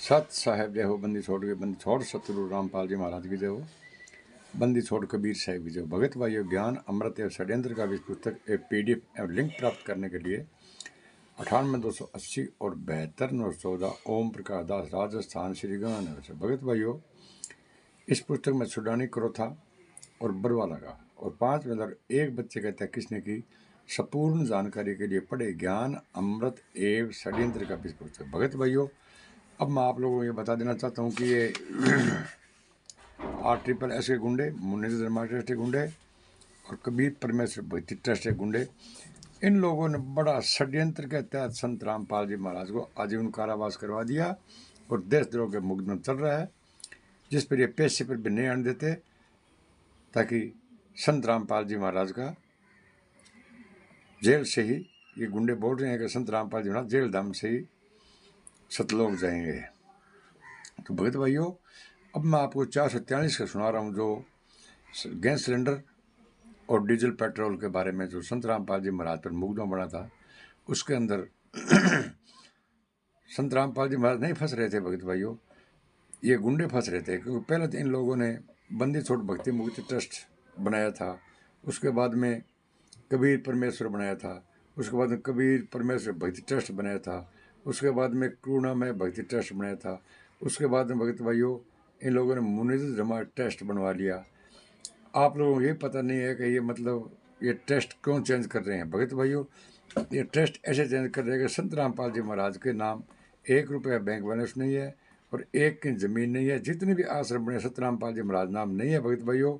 सत साहेब जय हो, बंदी छोड़ के बंदी छोड़ सतगुरु रामपाल जी महाराज की जय हो, बंदी छोड़ कबीर साहिब की जय हो। भगत भाइयों, ज्ञान अमृत एवं षड्यंत्र का भी पुस्तक एक PDF एवं लिंक प्राप्त करने के लिए 98 280 और 72 914 ओम प्रकाश दास, राजस्थान, श्री गंगानगर से। भगत भाइयों, इस पुस्तक में सुडानी क्रोथा और बरवा लगा और 5 में एक बच्चे कहता है किसने की। संपूर्ण जानकारी के लिए पढ़े ज्ञान अमृत एवं षड्यंत्र का भी पुस्तक। भगत भाइयों, अब मैं आप लोगों को ये बता देना चाहता हूँ कि ये RSS के गुंडे, मुन्नी धर्मा ट्रस्ट के गुंडे और कबीर परमेश्वर भक्ति ट्रस्ट के गुंडे, इन लोगों ने बड़ा षड्यंत्र के तहत संत रामपाल जी महाराज को आजीवन कारावास करवा दिया और देशद्रोह के मुकदमा चल रहा है, जिस पर ये पैसे पर भी नहीं आने देते, ताकि संत रामपाल जी महाराज का जेल से ही, ये गुंडे बोल रहे हैं कि संत रामपाल जी महाराज जेल धाम से ही सतलोक जाएंगे। तो भगत भाइयों, अब मैं आपको 443 का सुना रहा हूँ, जो गैस सिलेंडर और डीजल पेट्रोल के बारे में जो संत रामपाल जी महाराज पर मुकदमा बना था। उसके अंदर संत रामपाल जी महाराज नहीं फंस रहे थे भगत भाइयों, ये गुंडे फंस रहे थे, क्योंकि पहले तो इन लोगों ने बंदी छोड़ भक्ति मुक्ति ट्रस्ट बनाया था, उसके बाद में कबीर परमेश्वर बनाया था, उसके बाद में कबीर परमेश्वर भक्ति ट्रस्ट बनाया था, उसके बाद में करुणा में भक्ति ट्रस्ट बनाया था, उसके बाद में भगत भाइयों इन लोगों ने मुनीज जमा ट्रस्ट बनवा लिया। आप लोगों को ये पता नहीं है कि ये मतलब ये ट्रस्ट क्यों चेंज कर रहे हैं। भगत भाइयों, ये ट्रस्ट ऐसे चेंज कर रहे हैं कि संत रामपाल जी महाराज के नाम 1 रुपया बैंक बैलेंस नहीं है और 1 की ज़मीन नहीं है। जितने भी आश्रम बने संत रामपाल जी महाराज नाम नहीं है। भगत भाइयों,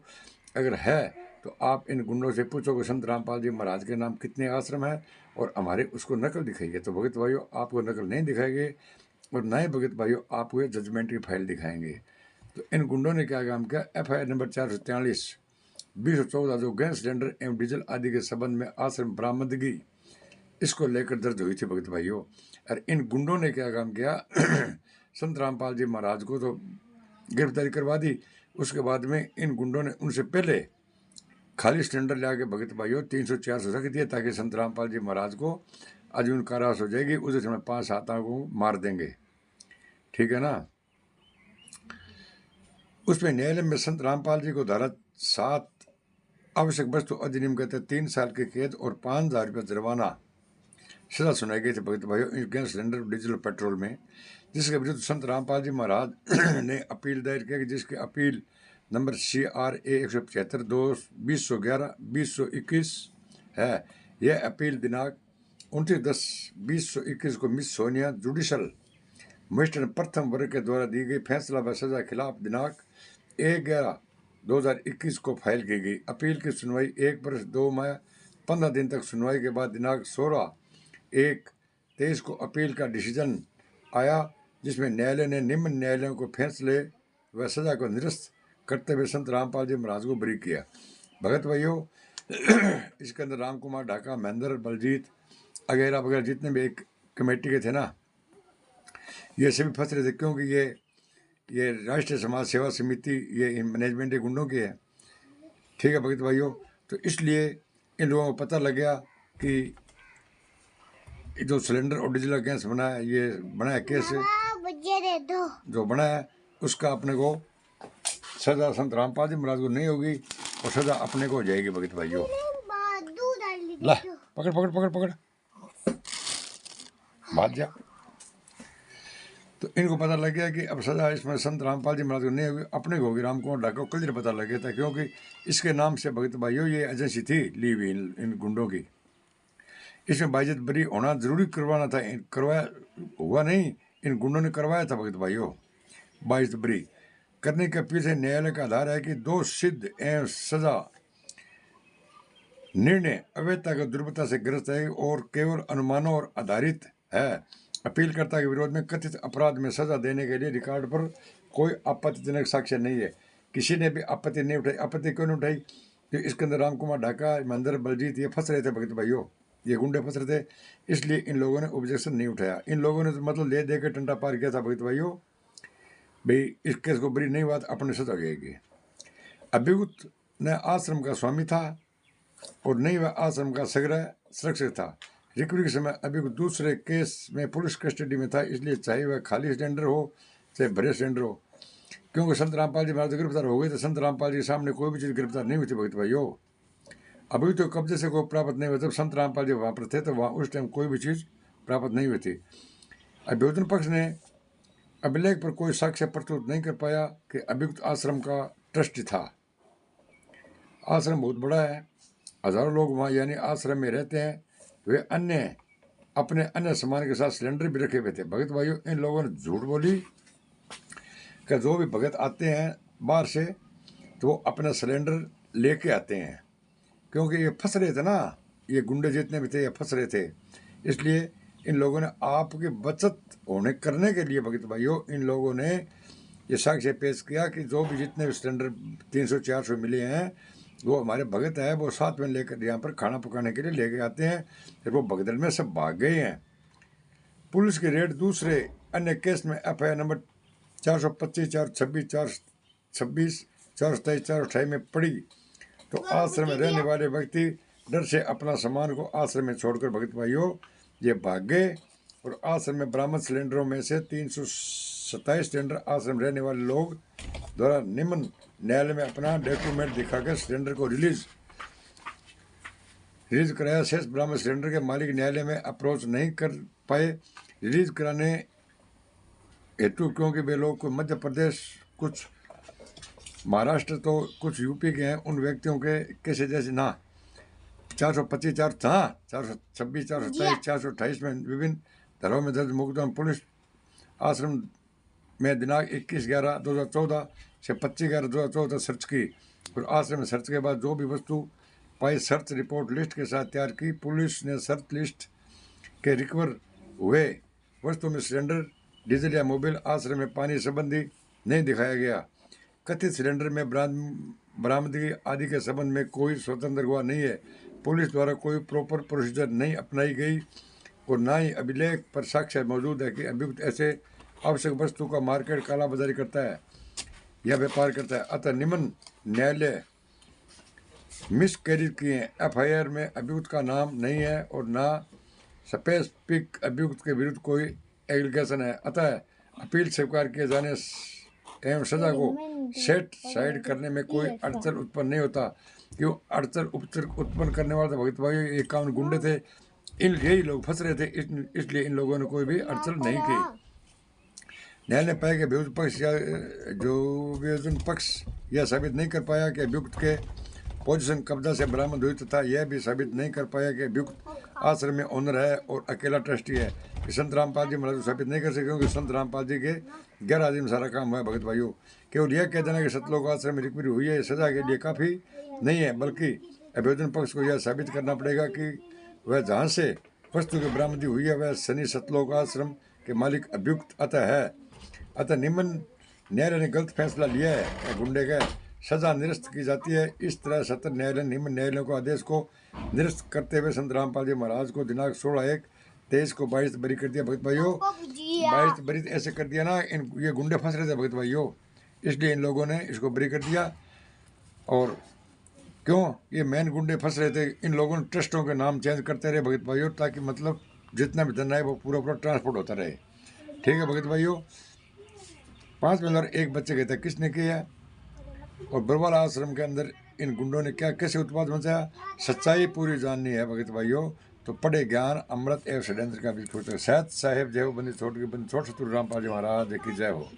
अगर है तो आप इन गुंडों से पूछो कि संत रामपाल जी महाराज के नाम कितने आश्रम है और हमारे उसको नकल दिखाइए। तो भगत भाइयों, आपको नकल नहीं दिखाएंगे और ना ही भगत भाइयों आपको ये जजमेंट की फाइल दिखाएंगे। तो इन गुंडों ने क्या काम किया, FIR नंबर 443/2014 जो गैस सिलेंडर एवं डीजल आदि के संबंध में आश्रम बरामदगी इसको लेकर दर्ज हुई थी भगत भाइयों। और इन गुंडों ने क्या काम किया संत रामपाल जी महाराज को तो गिरफ्तारी करवा दी। उसके बाद में इन गुंडों ने उनसे पहले खाली सिलेंडर ला के भगत भाइयों 300-400 रख दिया, ताकि संत रामपाल जी महाराज को आजीवन कारावास हो जाएगी, उस समय 5-7 को मार देंगे। ठीक है ना। उसमें न्यायालय में संत रामपाल जी को धारा 7 आवश्यक वस्तु अधिनियम के तहत 3 साल की कैद और 5,000 रुपये जुर्माना सजा सुनाई गई थी भगत भाइयों गैस सिलेंडर डीजल पेट्रोल में, जिसके विरुद्ध संत रामपाल जी महाराज ने अपील दायर किया, जिसकी अपील नंबर CRA 175/2011-2021 है। यह अपील दिनांक 29/10/2021 को मिस सोनिया जुडिशल मजिस्ट्रेट प्रथम वर्ग के द्वारा दी गई फैसला व सजा खिलाफ दिनांक 1/11/2021 को फाइल की गई। अपील की सुनवाई 1 वर्ष 2 माह 15 दिन तक सुनवाई के बाद दिनांक 16/1/23 को अपील का डिसीजन आया, जिसमें न्यायालय ने निम्न न्यायालयों को फैसले व सजा को निरस्त करते हुए संत रामपाल जी महाराज को बरी किया। भगत भाइयों, इसके अंदर राम कुमार ढाका, महेंद्र, बलजीत वगैरह वगैरह जितने भी एक कमेटी के थे ना, ये सभी फंस रहे थे, क्योंकि ये राष्ट्रीय समाज सेवा समिति ये मैनेजमेंट के गुंडों की है। ठीक है भगत भाइयों, तो इसलिए इन लोगों को पता लग गया कि जो सिलेंडर और डीजल गैस बना है, ये बना है कैसे, जो बना है उसका अपने को सजा संत रामपाल जी महाराज को नहीं होगी और सजा अपने को हो जाएगी। भगत भाइयों, ला पकड़ पकड़ पकड़ पकड़ भाग जा। तो इनको पता लग गया कि अब सजा इसमें संत रामपाल जी महाराज को नहीं होगी, अपने को होगी। राम कुमार ढाका को कल पता लग गया था, क्योंकि इसके नाम से भगत भाइयों ये एजेंसी थी ली हुई इन गुंडों की। इसमें बाइज्जत बरी होना जरूरी करवाना था, करवाया हुआ नहीं, इन गुंडों ने करवाया था भगत भाइयों। बाइज्जत बरी करने के पीछे न्यायालय का आधार है कि दोष सिद्ध एवं सजा निर्णय अवैधता की दुर्बलता से ग्रस्त है और केवल अनुमानों और आधारित है। अपीलकर्ता के विरोध में कथित अपराध में सजा देने के लिए रिकॉर्ड पर कोई आपत्तिजनक साक्ष्य नहीं है। किसी ने भी आपत्ति नहीं उठाई। आपत्ति क्यों नहीं उठाई? तो इसके अंदर राम कुमार ढाका, महेंद्र, बलजीत ये फंस रहे थे भगत भाइयों, ये गुंडे फंस रहे थे, इसलिए इन लोगों ने ऑब्जेक्शन नहीं उठाया। इन लोगों ने तो मतलब ले दे के टंटा पार किया था भगत भाइयों, भाई इस केस को बरी नहीं बात अपने सजा गएगी। अभियुक्त ने आश्रम का स्वामी था और नहीं वह आश्रम का संग्रह सुरक्षित था। रिकवरी के समय अभियुक्त दूसरे केस में पुलिस कस्टडी में था, इसलिए चाहे वह खाली सिलेंडर हो चाहे भरे सिलेंडर हो। क्योंकि संत रामपाल जी महाराज गिरफ्तार हो गए तो संत रामपाल जी के सामने कोई भी चीज़ गिरफ्तार नहीं हुई थी भगत भाइयों। अभी तो कब्जे से कोई प्राप्त नहीं हुआ, जब संत रामपाल जी वहाँ पर थे तो वहाँ उस टाइम कोई भी चीज़ प्राप्त नहीं हुई थी। अभियोजन पक्ष ने अभिलेख पर कोई साक्ष्य प्रस्तुत नहीं कर पाया कि अभियुक्त आश्रम का ट्रस्टी था। आश्रम बहुत बड़ा है, हजारों लोग वहाँ यानी आश्रम में रहते हैं। वे अपने अन्य सामान के साथ सिलेंडर भी रखे हुए थे। भगत भाइयों, इन लोगों ने झूठ बोली कि जो भी भगत आते हैं बाहर से तो वो अपना सिलेंडर लेके आते हैं, क्योंकि ये फंस रहे थे ना, ये गुंडे जितने भी थे ये फंस रहे थे। इसलिए इन लोगों ने आपकी बचत होने करने के लिए भगत भाइयों इन लोगों ने ये साक्ष्य पेश किया कि जो भी जितने भी सिलेंडर 300-400 मिले हैं वो हमारे भगत है, वो साथ में लेकर यहाँ पर खाना पकाने के लिए लेके आते हैं। फिर वो भगदड़ में सब भाग गए हैं। पुलिस की रेड दूसरे अन्य केस में FIR नंबर 425, 426, 426, 427, 428 में पड़ी तो आश्रम में रहने वाले व्यक्ति डर से अपना सामान को आश्रम में छोड़कर भगत भाइयों ये भाग गए और आश्रम में बरामद सिलेंडरों में से 327 सिलेंडर आश्रम रहने वाले लोग द्वारा निम्न न्यायालय में अपना डॉक्यूमेंट दिखाकर सिलेंडर को रिलीज कराया। शेष बरामद सिलेंडर के मालिक न्यायालय में अप्रोच नहीं कर पाए रिलीज कराने हेतु, क्योंकि वे लोग कोई मध्य प्रदेश, कुछ महाराष्ट्र तो कुछ यूपी के हैं। उन व्यक्तियों के कैसे जैसे ना 425, 426, 427, 428 में विभिन्न धाराओं में दर्ज मुकदमा पुलिस आश्रम में दिनांक 21/11/2014 से 25/11/2014 सर्च की और आश्रम में सर्च के बाद जो भी वस्तु पाई सर्च रिपोर्ट लिस्ट के साथ तैयार की। पुलिस ने सर्च लिस्ट के रिकवर हुए वस्तुओं में सिलेंडर, डीजल या मोबाइल, आश्रम में पानी संबंधी नहीं दिखाया गया। कथित सिलेंडर में बरामदगी आदि के संबंध में कोई स्वतंत्र गवाह नहीं है। पुलिस द्वारा कोई प्रॉपर प्रोसीजर नहीं अपनाई गई और ना ही अभिलेख पर साक्ष्य मौजूद है कि अभियुक्त ऐसे आवश्यक वस्तु का मार्केट कालाबाजारी करता है या व्यापार करता है। अतः निम्न न्यायालय मिसकैरेज किए। FIR में अभियुक्त का नाम नहीं है और ना स्पेसिफिक अभियुक्त के विरुद्ध कोई एलिगेशन है। अतः अपील स्वीकार किए जाने एवं सजा को सेट साइड करने में कोई अड़चन उत्पन्न नहीं होता। क्यों अड़चन उत्पन्न करने वाले भगत भाई ये कानून गुंडे थे, यही लोग फंस रहे थे, इसलिए इन लोगों ने कोई भी अड़चन नहीं की। न्यायालय ने पाया कि वियोजन पक्ष यह साबित नहीं कर पाया कि अभियुक्त के पोजीशन कब्जा से बरामद हुई तथा यह भी साबित नहीं कर पाया कि अभियुक्त आश्रम में ओनर है और अकेला ट्रस्टी है। कि संत रामपाल जी महाराज साबित नहीं कर सके, क्योंकि संत रामपाल जी के गैर हाजिरी में सारा काम हुआ है। भगत भाइयों, केवल यह कह देना कि सतलोक आश्रम में रिकवरी हुई है सजा के लिए काफ़ी नहीं है, बल्कि अभियोजन पक्ष को यह साबित करना पड़ेगा कि वह जहाँ से वस्तु की बरामदी हुई है वह शनि सतलोक आश्रम के मालिक अभियुक्त अतः निम्न न्यायालय ने गलत फैसला लिया है। गुंडे का सजा निरस्त की जाती है। इस तरह सत्र न्यायालय निम्न न्यायालयों को आदेश को निरस्त करते हुए संत रामपाल जी महाराज को दिनांक 16/1/23 को 22 बरी कर दिया। भगत भाइयों 22 बरी ऐसे कर दिया ना, ये गुंडे फंस रहे थे भगत भाइयों, इसलिए इन लोगों ने इसको बरी कर दिया। और क्यों ये मेन गुंडे फंस रहे थे, इन लोगों ने ट्रस्टों के नाम चेंज करते रहे भगत भाइयों, ताकि मतलब जितना भी धन है वो पूरा ट्रांसपोर्ट होता रहे। ठीक है भगत भाइयों, 5 मेंबर एक बच्चे गए थे, किसने किया और बरवाला आश्रम के अंदर इन गुंडों ने क्या कैसे उत्पाद मचाया, सच्चाई पूरी जाननी है भगत भाइयों तो पढ़े ज्ञान अमृत एवं षड्यंत्र का भी साहब जय हो। बंदी छोड़ सतगुरु रामपाल जी महाराज की जय हो।